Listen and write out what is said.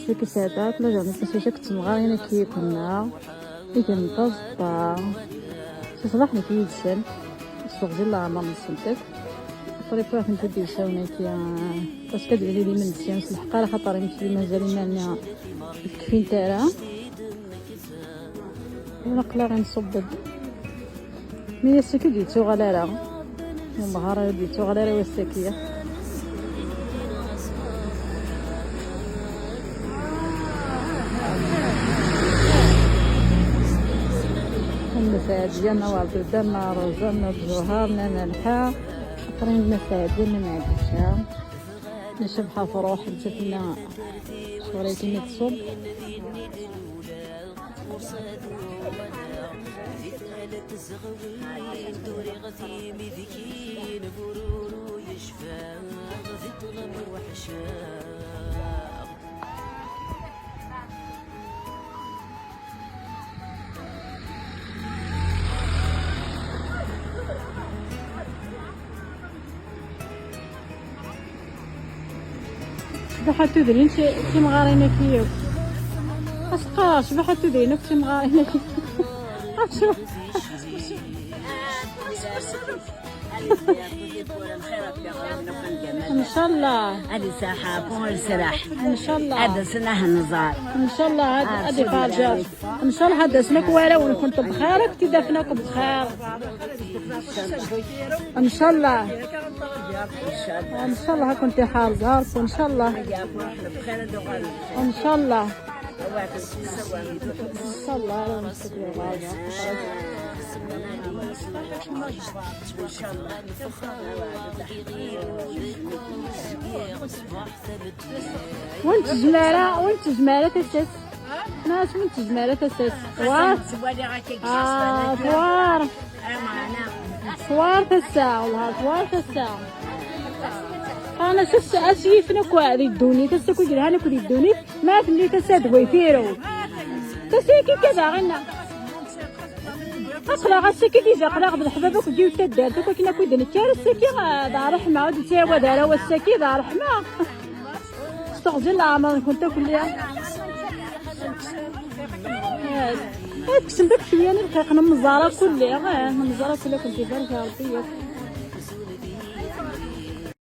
سكت هذاك لا جربت نسيت كنت مغارينا كي كنا إذا متزطا صباحنا كي يدسن السوق ديال العمر نسنتك طريقة كنت بدي يساونا كي باش كدعي لي من السيان الحقيقة خاطر يمشي مازال لنا كفين تاعها ونقلا غنصب مي السكي ديتو غلارة والنهار ديتو غلارة والسكية المساعد ديالنا وعبد ديالنا رزقنا بجوهرنا ملحة اخرين المساعد ديالنا معدشة نشبحها في روح نشوفنا شغلي كيما تصب شبحة تدرين شي مغارينا كيوك أسقاش شبحة تدرين شي مغارينا كيوك ان شاء الله هذه ساحه بون سراح ان شاء الله هذا سنه النزار ان شاء الله هذه فارجه ان شاء الله هذا سنك ولا ونكون بخير كنت دافناكم بخير ان شاء الله ان شاء الله كنت حافظه ان شاء الله ان شاء الله ان شاء الله وانت جمالة تسس ناس وانت جمالة تسس ثوار تسا والله ثوار تسا انا شفت اشيفنا كوالي الدوني تسا كل هاني كل الدوني ما في اللي تسا دويفيرو تسيكي كذا غنا أقلع السكي ديجا أقلع بالحبابك وديو تدارتك وكنا كويدن الكار السكي دار رحمة ودي تيوا دارا والسكي دار رحمة استغزل العمر كنت كلها تكسم بك شوية نلقى نمزارة كلها نمزارة كلها كنت بارك ربي